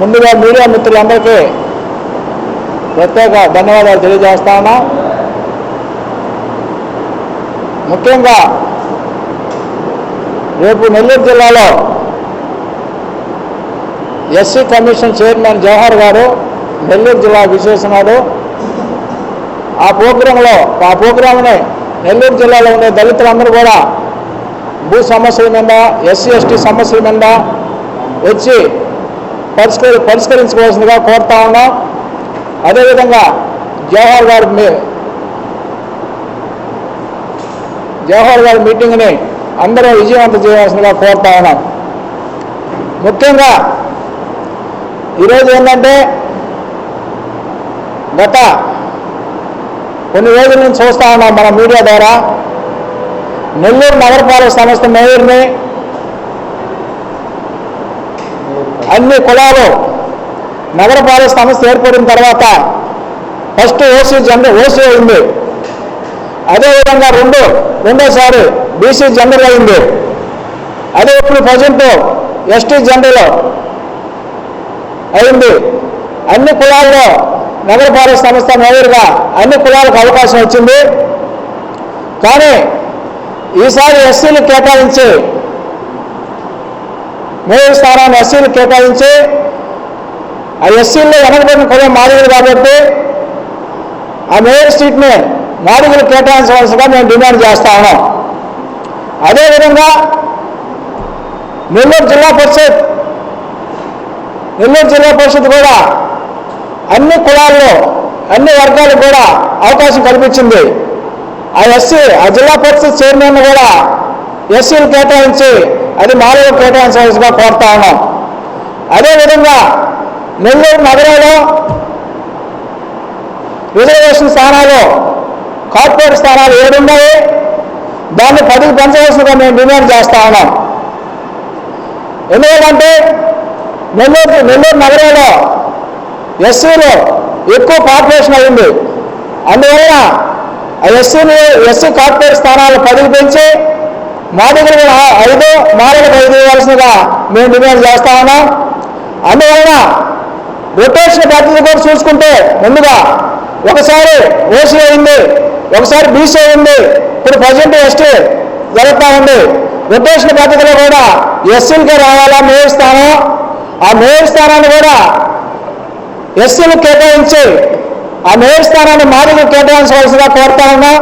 ముందుగా మీడియా మిత్రులందరికీ ప్రత్యేక ధన్యవాదాలు తెలియజేస్తా ఉన్నా. ముఖ్యంగా రేపు నెల్లూరు జిల్లాలో ఎస్సీ కమిషన్ చైర్మన్ జవహర్ గారు నెల్లూరు జిల్లా విశేషనాడు. ఆ ప్రోగ్రాంని నెల్లూరు జిల్లాలో ఉండే దళితులందరూ కూడా భూ సమస్యల మీద, ఎస్సీ ఎస్టీ సమస్యల మీద వచ్చి పరిష్కరించుకోవాల్సిందిగా కోరుతా ఉన్నాం. అదేవిధంగా జవహర్ గారి మీటింగ్ని అందరూ విజయవంతం చేయాల్సిందిగా కోరుతా ఉన్నాం. ముఖ్యంగా ఈరోజు ఏంటంటే గత కొన్ని రోజుల నుంచి చూస్తూ ఉన్నాం మన మీడియా ద్వారా నెల్లూరు నగరపాలక సంస్థ మేయర్ని అన్ని కులాలు నగరపాలక సంస్థ ఏర్పడిన తర్వాత ఫస్ట్ ఓసీ అయింది. అదేవిధంగా రెండోసారి బీసీ జనరల్ అయింది. అదే ఇప్పుడు ప్రజెంట్ ఎస్టీ జనరల్ అయింది. అన్ని కులాల్లో నగరపాలక సంస్థ మేయర్గా అన్ని కులాలకు అవకాశం వచ్చింది. కానీ ఈసారి ఎస్సీలు కేటాయించి మేయర్ స్థానాన్ని ఎస్సీలు కేటాయించి ఆ ఎస్సీల్లో వెనకబడిన కులం మాదిగలు కాబట్టి ఆ మేయర్ సీట్ని మాదిగలు కేటాయించవలసిగా మేము డిమాండ్ చేస్తా ఉన్నాం. అదేవిధంగా నెల్లూరు జిల్లా పరిషత్ కూడా అన్ని కులాల్లో అన్ని వర్గాలకు కూడా అవకాశం కల్పించింది. ఆ జిల్లా పరిషత్ చైర్మన్ కూడా ఎస్సీలు కేటాయించి అది మాదిగలు కేటాయించవలసిగా కోరుతా ఉన్నాం. అదేవిధంగా నెల్లూరు నగరంలో రిజర్వేషన్ స్థానాలు కార్పొరేట్ స్థానాలు 7 ఉన్నాయి. దాన్ని 10కి పెంచవలసిందిగా మేము డిమాండ్ చేస్తా ఉన్నాం. ఎందుకంటే నెల్లూరు నగరంలో ఎస్సీలో ఎక్కువ పాపులేషన్ అయింది. అందువల్ల ఆ ఎస్సీ కార్పొరేట్ స్థానాలు 10కి పెంచి మాదిగలు 5 మాదిగలకు 5 ఇవ్వాల్సిందిగా మేము డిమాండ్ చేస్తా ఉన్నాం. అందువలన రొటేషన్ పద్ధతి కూడా చూసుకుంటే ముందుగా ఒకసారి ఓసీ అయింది, ఒకసారి బీసీ అయింది, ఇప్పుడు ప్రజెంట్ ఎస్టీ జరుగుతూ ఉంది. రొటేషన్ పద్ధతిలో కూడా ఎస్సీలకే రావాలా మేయర్ స్థానం. ఆ మేయర్ స్థానాన్ని కూడా ఎస్సీలకు కేటాయించి ఆ మేయర్ స్థానాన్ని మాదిగలకు కేటాయించవలసిగా కోరుతా ఉన్నాం.